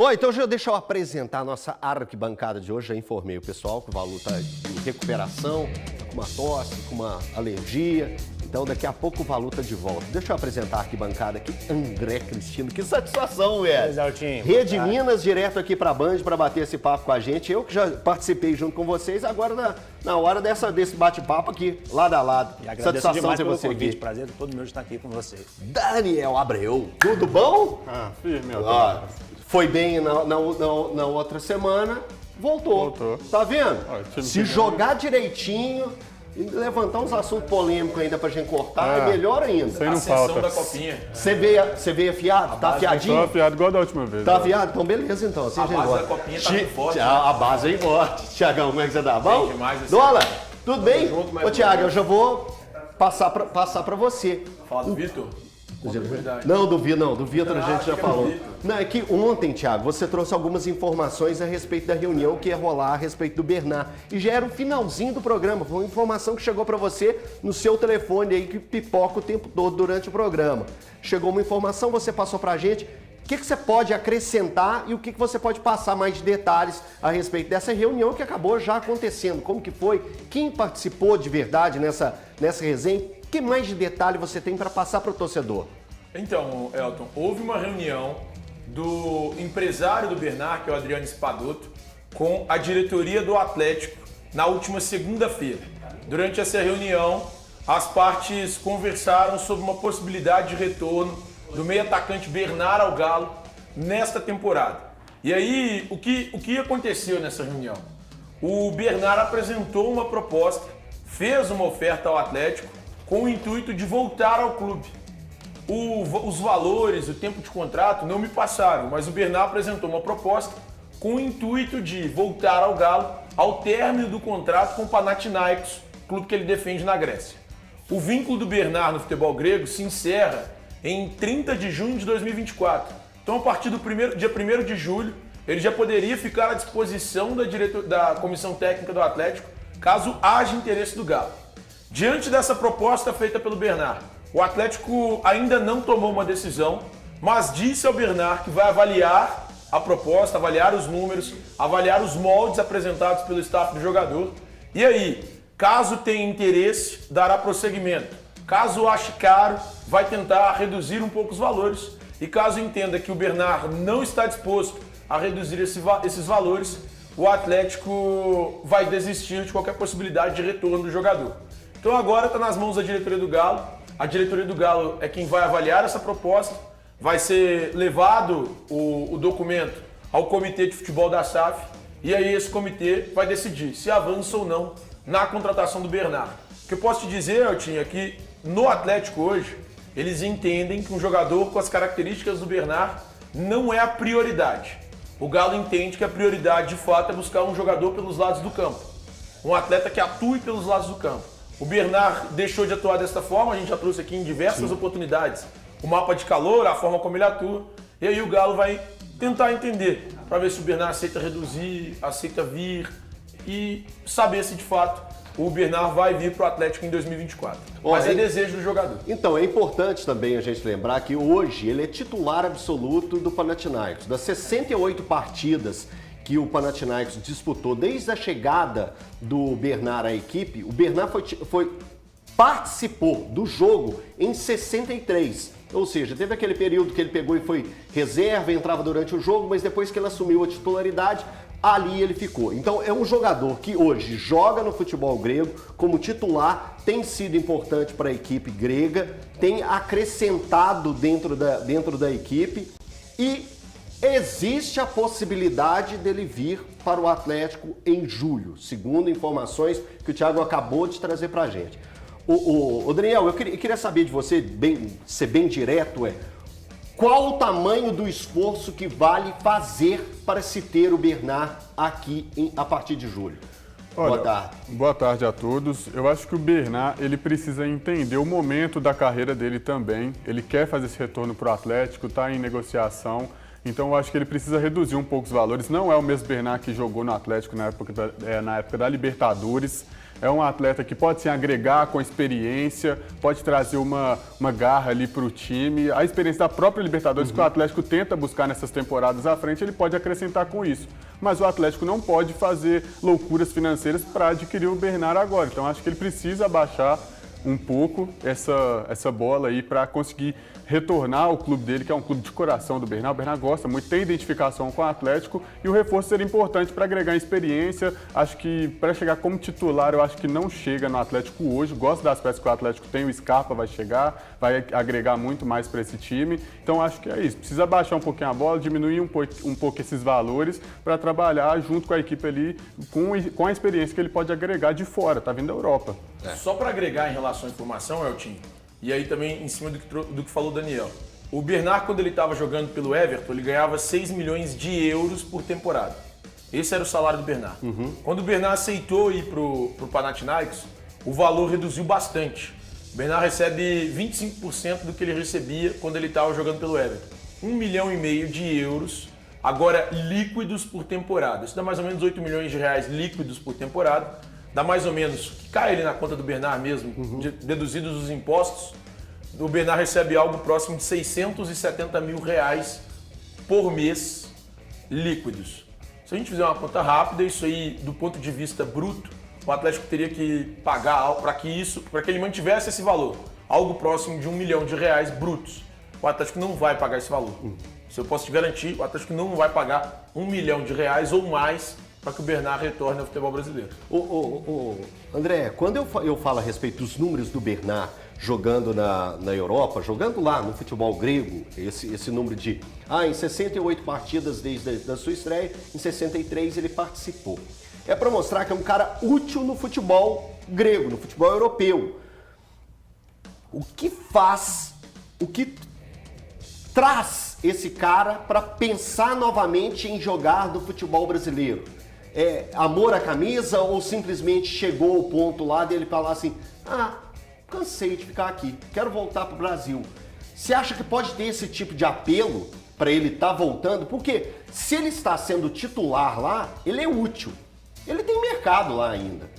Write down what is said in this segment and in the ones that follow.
Oi, então deixa eu apresentar a nossa arquibancada de hoje. Já informei o pessoal que o Valu está em recuperação, com uma tosse, com uma alergia. Então daqui a pouco o Valu está de volta. Deixa eu apresentar a arquibancada aqui. André Cristino, que satisfação, velho. Rede Minas, direto aqui para a Band para bater esse papo com a gente. Eu que já participei junto com vocês, agora na hora desse bate-papo aqui, lado a lado. E agradeço satisfação ter você aqui. Prazer de todo mundo estar aqui com vocês. Daniel Abreu, tudo bom? Firme, meu Foi bem na outra semana, voltou. Tá vendo? Se jogar direitinho e levantar uns assuntos polêmicos ainda pra gente cortar, é melhor ainda. Isso aí não Ascensão falta. da copinha. Você veio afiado? Tá afiadinho? Tô afiado igual da última vez. Tá afiado? Então beleza, então. Assim A base da copinha tá bem forte. A base é forte. Tiagão, como é que você tá? Bom? Bem demais esse Dólar, tudo bem? junto, mas Ô, Tiago, eu já vou passar pra você. Fala do Vitor. Não, do Vitor a gente já falou. Vitor. Não, é que ontem, Thiago, você trouxe algumas informações a respeito da reunião que ia rolar a respeito do Bernard. E já era o finalzinho do programa. Foi uma informação que chegou para você no seu telefone aí, que pipoca o tempo todo durante o programa. Chegou uma informação, você passou pra gente. O que você pode acrescentar e o que você pode passar mais de detalhes a respeito dessa reunião que acabou já acontecendo? Como que foi? Quem participou de verdade nessa resenha? O que mais de detalhe você tem para passar para o torcedor? Então, Elton, houve uma reunião do empresário do Bernard, que é o Adriano Espadoto, com a diretoria do Atlético na última segunda-feira. Durante essa reunião, as partes conversaram sobre uma possibilidade de retorno do meio-atacante Bernard ao Galo nesta temporada. E aí, o que aconteceu nessa reunião? O Bernard apresentou uma proposta, fez uma oferta ao Atlético com o intuito de voltar ao clube. Os valores, o tempo de contrato não me passaram, mas o Bernard apresentou uma proposta com o intuito de voltar ao Galo ao término do contrato com o Panathinaikos, clube que ele defende na Grécia. O vínculo do Bernard no futebol grego se encerra em 30 de junho de 2024. Então, a partir do dia 1º de julho, ele já poderia ficar à disposição da comissão técnica do Atlético, caso haja interesse do Galo. Diante dessa proposta feita pelo Bernard, o Atlético ainda não tomou uma decisão, mas disse ao Bernard que vai avaliar a proposta, avaliar os números, avaliar os moldes apresentados pelo staff do jogador. E aí, caso tenha interesse, dará prosseguimento. Caso ache caro, vai tentar reduzir um pouco os valores. E caso entenda que o Bernard não está disposto a reduzir esses valores, o Atlético vai desistir de qualquer possibilidade de retorno do jogador. Então agora está nas mãos da diretoria do Galo. A diretoria do Galo é quem vai avaliar essa proposta. Vai ser levado o documento ao comitê de futebol da SAF. E aí esse comitê vai decidir se avança ou não na contratação do Bernard. O que eu posso te dizer, Eltinho, é que no Atlético hoje, eles entendem que um jogador com as características do Bernard não é a prioridade. O Galo entende que a prioridade, de fato, é buscar um jogador pelos lados do campo. Um atleta que atue pelos lados do campo. O Bernard deixou de atuar desta forma, a gente já trouxe aqui em diversas oportunidades o mapa de calor, a forma como ele atua, e aí o Galo vai tentar entender, para ver se o Bernard aceita reduzir, aceita vir e saber se de fato o Bernard vai vir para o Atlético em 2024. Mas é desejo do jogador. Então, é importante também a gente lembrar que hoje ele é titular absoluto do Panathinaikos. Das 68 partidas que o Panathinaikos disputou desde a chegada do Bernard à equipe, o Bernard participou do jogo em 63. Ou seja, teve aquele período que ele pegou e foi reserva, entrava durante o jogo, mas depois que ele assumiu a titularidade, ali ele ficou. Então é um jogador que hoje joga no futebol grego como titular, tem sido importante para a equipe grega, tem acrescentado dentro da equipe e existe a possibilidade dele vir para o Atlético em julho, segundo informações que o Thiago acabou de trazer para a gente. O Daniel, eu queria saber de você, ser bem direto, qual o tamanho do esforço que vale fazer para se ter o Bernard aqui a partir de julho? Olha, boa tarde. Boa tarde a todos. Eu acho que o Bernard, ele precisa entender o momento da carreira dele também. Ele quer fazer esse retorno para o Atlético, está em negociação. Então eu acho que ele precisa reduzir um pouco os valores. Não é o mesmo Bernard que jogou no Atlético na época da Libertadores. É um atleta que pode se agregar com experiência, pode trazer uma garra ali para o time. A experiência da própria Libertadores que o Atlético tenta buscar nessas temporadas à frente, ele pode acrescentar com isso. Mas o Atlético não pode fazer loucuras financeiras para adquirir o Bernard agora. Então acho que ele precisa abaixar um pouco essa bola aí para conseguir retornar ao clube dele, que é um clube de coração do Bernard. O Bernard gosta muito, tem identificação com o Atlético e o reforço seria importante para agregar experiência. Acho que para chegar como titular, eu acho que não chega no Atlético hoje. Gosto das peças que o Atlético tem, o Scarpa vai chegar, vai agregar muito mais para esse time. Então acho que é isso, precisa baixar um pouquinho a bola, diminuir um pouco esses valores para trabalhar junto com a equipe ali, com a experiência que ele pode agregar de fora, tá vindo da Europa. Só para agregar em relação à informação, Eltinho, e aí também em cima do que falou o Daniel. O Bernard, quando ele estava jogando pelo Everton, ele ganhava 6 milhões de euros por temporada. Esse era o salário do Bernard. Quando o Bernard aceitou ir para o Panathinaikos, o valor reduziu bastante. O Bernard recebe 25% do que ele recebia quando ele estava jogando pelo Everton. 1,5 milhão de euros, agora líquidos por temporada. Isso dá mais ou menos 8 milhões de reais líquidos por temporada. Dá mais ou menos, que cai ali na conta do Bernard mesmo, deduzidos os impostos, o Bernard recebe algo próximo de 670 mil reais por mês líquidos. Se a gente fizer uma conta rápida, isso aí, do ponto de vista bruto, o Atlético teria que pagar para que ele mantivesse esse valor, algo próximo de 1 milhão de reais brutos. O Atlético não vai pagar esse valor. Se eu posso te garantir, o Atlético não vai pagar 1 milhão de reais ou mais para que o Bernard retorne ao futebol brasileiro. André, quando eu falo a respeito dos números do Bernard jogando na Europa, jogando lá no futebol grego, esse número de em 68 partidas desde a sua estreia, em 63 ele participou. É para mostrar que é um cara útil no futebol grego, no futebol europeu. O que traz esse cara para pensar novamente em jogar no futebol brasileiro? É amor à camisa ou simplesmente chegou ao ponto lá dele falar assim, cansei de ficar aqui, quero voltar para o Brasil? Você acha que pode ter esse tipo de apelo para ele estar voltando? Porque se ele está sendo titular lá, ele é útil, ele tem mercado lá ainda.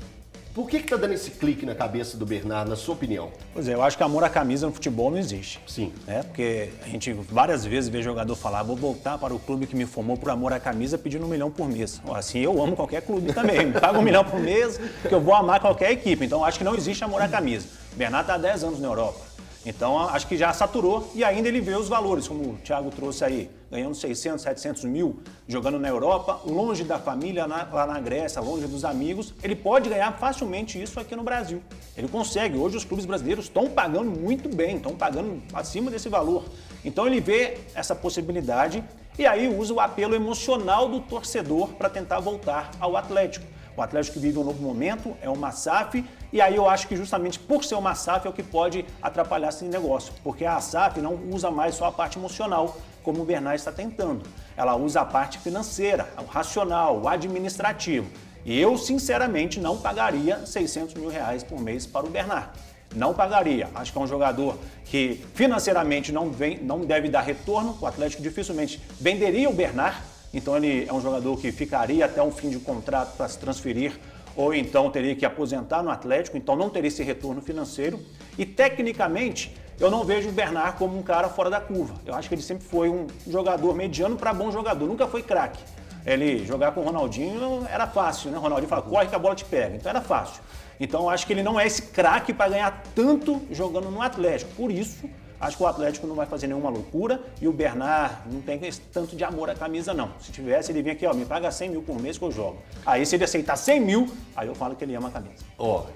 Por que está dando esse clique na cabeça do Bernard, na sua opinião? Pois é, eu acho que amor à camisa no futebol não existe. Sim. Porque a gente várias vezes vê jogador falar, vou voltar para o clube que me formou por amor à camisa pedindo 1 milhão por mês. Assim, eu amo qualquer clube também. Me paga 1 milhão por mês que eu vou amar qualquer equipe. Então, acho que não existe amor à camisa. O Bernard está há 10 anos na Europa. Então, acho que já saturou e ainda ele vê os valores, como o Thiago trouxe aí, ganhando 600, 700 mil, jogando na Europa, longe da família, lá na Grécia, longe dos amigos. Ele pode ganhar facilmente isso aqui no Brasil. Ele consegue. Hoje os clubes brasileiros estão pagando muito bem, estão pagando acima desse valor. Então, ele vê essa possibilidade e aí usa o apelo emocional do torcedor para tentar voltar ao Atlético. O Atlético vive um novo momento, é uma SAF, e aí eu acho que justamente por ser uma SAF é o que pode atrapalhar esse negócio, porque a SAF não usa mais só a parte emocional, como o Bernard está tentando. Ela usa a parte financeira, o racional, o administrativo. E eu, sinceramente, não pagaria 600 mil reais por mês para o Bernard. Não pagaria. Acho que é um jogador que financeiramente não deve dar retorno. O Atlético dificilmente venderia o Bernard. Então ele é um jogador que ficaria até o fim de contrato para se transferir ou então teria que aposentar no Atlético, então não teria esse retorno financeiro. E tecnicamente eu não vejo o Bernard como um cara fora da curva. Eu acho que ele sempre foi um jogador mediano para bom jogador, nunca foi craque. Ele jogar com o Ronaldinho era fácil, né? O Ronaldinho fala, corre que a bola te pega, então era fácil. Então eu acho que ele não é esse craque para ganhar tanto jogando no Atlético, por isso acho que o Atlético não vai fazer nenhuma loucura e o Bernard não tem esse tanto de amor à camisa, não. Se tivesse, ele vinha aqui, me paga 100 mil por mês que eu jogo. Aí, se ele aceitar 100 mil, aí eu falo que ele ama a camisa.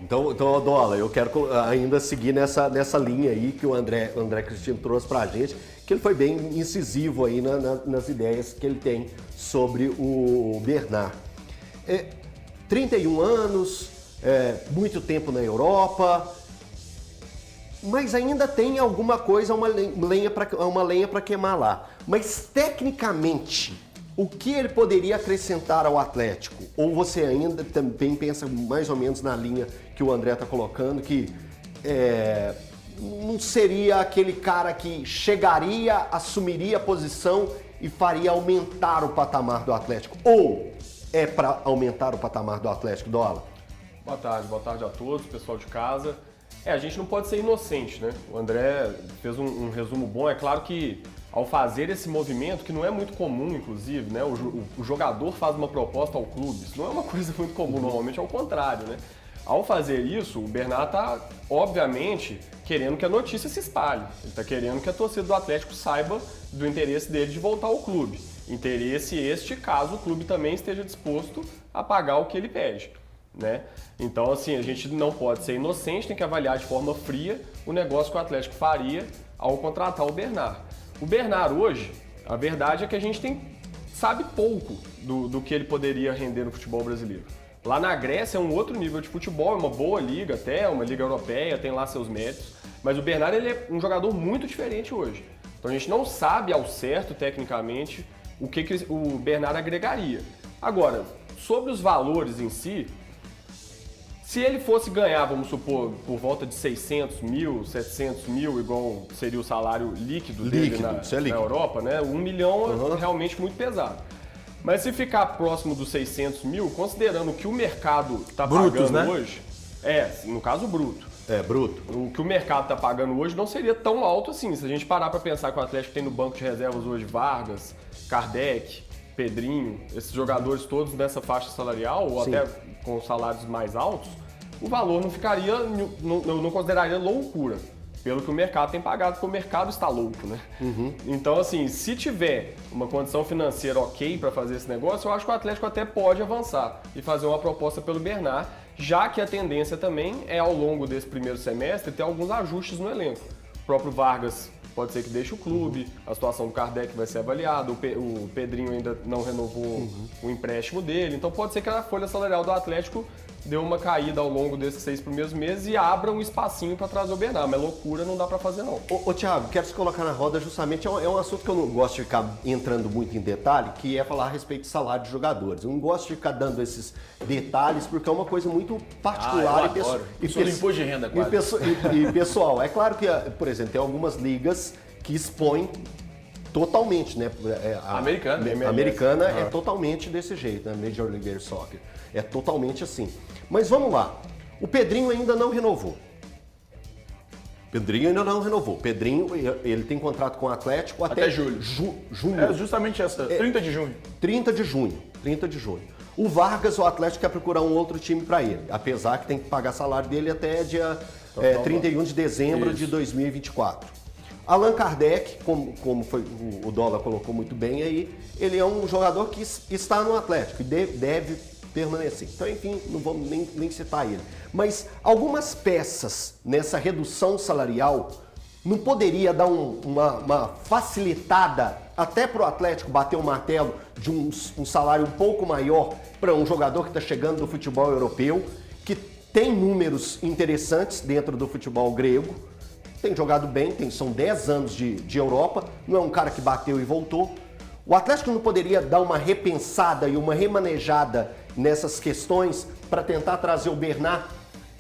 Então, Dola, eu quero ainda seguir nessa linha aí que o André Cristino trouxe pra gente, que ele foi bem incisivo aí nas ideias que ele tem sobre o Bernard. 31 anos, muito tempo na Europa, mas ainda tem alguma coisa, uma lenha para queimar lá. Mas tecnicamente, o que ele poderia acrescentar ao Atlético? Ou você ainda também pensa mais ou menos na linha que o André está colocando, que não seria aquele cara que chegaria, assumiria a posição e faria aumentar o patamar do Atlético? Ou é para aumentar o patamar do Atlético, Dola? Boa tarde a todos, pessoal de casa. A gente não pode ser inocente, né? O André fez um resumo bom. É claro que ao fazer esse movimento, que não é muito comum, inclusive, né? O jogador faz uma proposta ao clube. Isso não é uma coisa muito comum, normalmente é o contrário, né? Ao fazer isso, o Bernard está, obviamente, querendo que a notícia se espalhe. Ele está querendo que a torcida do Atlético saiba do interesse dele de voltar ao clube. Interesse este caso o clube também esteja disposto a pagar o que ele pede, né? Então, assim, a gente não pode ser inocente, tem que avaliar de forma fria o negócio que o Atlético faria ao contratar o Bernard. O Bernard hoje, a verdade é que a gente sabe pouco do que ele poderia render no futebol brasileiro. Lá na Grécia é um outro nível de futebol, é uma boa liga até, uma liga europeia, tem lá seus méritos. Mas o Bernard ele é um jogador muito diferente hoje. Então a gente não sabe ao certo, tecnicamente, o que o Bernard agregaria. Agora, sobre os valores em si, se ele fosse ganhar, vamos supor, por volta de 600 mil, 700 mil, igual seria o salário líquido dele na Europa, né? 1 milhão é realmente muito pesado. Mas se ficar próximo dos 600 mil, considerando o que o mercado está pagando, né, hoje, no caso bruto. Bruto. O que o mercado está pagando hoje não seria tão alto assim. Se a gente parar para pensar que o Atlético tem no banco de reservas hoje Vargas, Kardec, Pedrinho, esses jogadores todos nessa faixa salarial, ou até com salários mais altos, o valor não ficaria, não consideraria loucura, pelo que o mercado tem pagado, porque o mercado está louco, né? Então, assim, se tiver uma condição financeira ok para fazer esse negócio, eu acho que o Atlético até pode avançar e fazer uma proposta pelo Bernard, já que a tendência também é, ao longo desse primeiro semestre, ter alguns ajustes no elenco. O próprio Vargas pode ser que deixe o clube, a situação do Kardec vai ser avaliada, o Pedrinho ainda não renovou o empréstimo dele, então pode ser que a folha salarial do Atlético deu uma caída ao longo desses 6 primeiros meses e abra um espacinho para trazer o Bernard, mas loucura não dá para fazer não. Ô Thiago, quero se colocar na roda justamente, é um assunto que eu não gosto de ficar entrando muito em detalhe, que é falar a respeito de salário de jogadores. Eu não gosto de ficar dando esses detalhes, porque é uma coisa muito particular e imposto de renda, quase. E pessoal, é claro que, por exemplo, tem algumas ligas que expõem totalmente, né? A americana é totalmente desse jeito, né? Major League Soccer. É totalmente assim. Mas vamos lá. O Pedrinho ainda não renovou. Pedrinho, ele tem contrato com o Atlético até julho. Junho. É justamente essa, 30 de junho. 30 de junho. O Vargas, o Atlético quer procurar um outro time para ele, apesar que tem que pagar salário dele até dia 31 de dezembro de 2024. Allan Kardec, como foi, o Dólar colocou muito bem aí, ele é um jogador que está no Atlético e deve permanecer. Então, enfim, não vamos nem citar ele. Mas algumas peças nessa redução salarial não poderia dar uma facilitada até para o Atlético bater o martelo de um salário um pouco maior para um jogador que está chegando do futebol europeu, que tem números interessantes dentro do futebol grego, tem jogado bem, são 10 anos de Europa, não é um cara que bateu e voltou. O Atlético não poderia dar uma repensada e uma remanejada nessas questões para tentar trazer o Bernard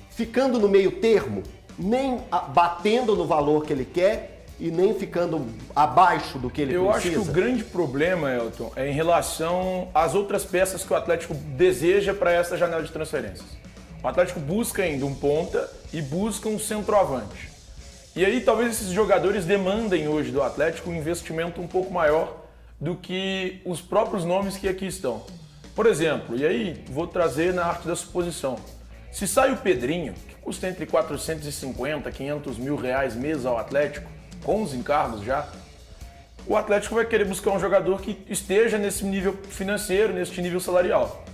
ficando no meio termo, nem batendo no valor que ele quer e nem ficando abaixo do que ele precisa? Eu acho que o grande problema, Elton, é em relação às outras peças que o Atlético deseja para essa janela de transferências. O Atlético busca ainda um ponta e busca um centroavante. E aí talvez esses jogadores demandem hoje do Atlético um investimento um pouco maior do que os próprios nomes que aqui estão. Por exemplo, e aí vou trazer na arte da suposição, se sai o Pedrinho, que custa entre 450 e 500 mil reais mês ao Atlético, com os encargos já, o Atlético vai querer buscar um jogador que esteja nesse nível financeiro, nesse nível salarial.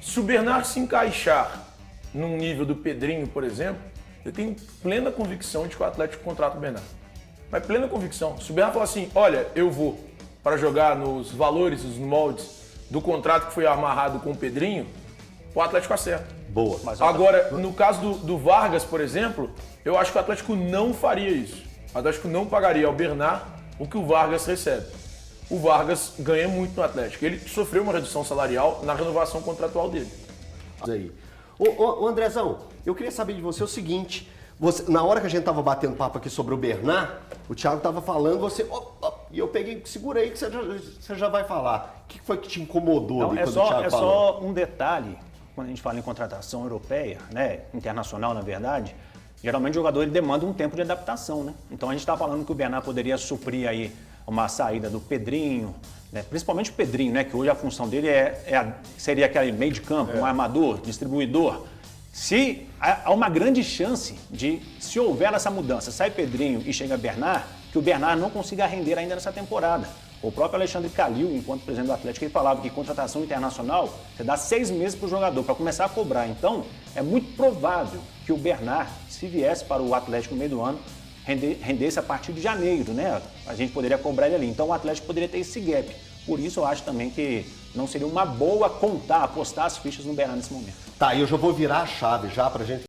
Se o Bernard se encaixar num nível do Pedrinho, por exemplo, eu tenho plena convicção de que o Atlético contrata o Bernard. Mas plena convicção. Se o Bernard falar assim, olha, eu vou para jogar nos valores, nos moldes do contrato que foi amarrado com o Pedrinho, o Atlético acerta. Boa. Agora, no caso do Vargas, por exemplo, eu acho que o Atlético não faria isso. O Atlético não pagaria ao Bernard o que o Vargas recebe. O Vargas ganha muito no Atlético. Ele sofreu uma redução salarial na renovação contratual dele. Aí. Ô Andrezão, eu queria saber de você o seguinte, na hora que a gente estava batendo papo aqui sobre o Bernard, o Thiago estava falando, e eu peguei, segura aí que você já vai falar. O que foi que te incomodou? Não, é só um detalhe quando a gente fala em contratação europeia, né, internacional na verdade, geralmente o jogador ele demanda um tempo de adaptação, né? Então a gente está falando que o Bernard poderia suprir aí uma saída do Pedrinho, né? Principalmente o Pedrinho, né, que hoje a função dele seria aquele meio de campo, um armador, distribuidor. Se há uma grande chance de, se houver essa mudança, sai Pedrinho e chega Bernard, que o Bernard não consiga render ainda nessa temporada. O próprio Alexandre Calil, enquanto presidente do Atlético, ele falava que contratação internacional, você dá 6 meses para o jogador para começar a cobrar. Então, é muito provável que o Bernard, se viesse para o Atlético no meio do ano, rendesse a partir de janeiro, né? A gente poderia cobrar ele ali. Então, o Atlético poderia ter esse gap. Por isso, eu acho também que não seria uma boa apostar as fichas no Bernard nesse momento. Tá, e eu já vou virar a chave já pra gente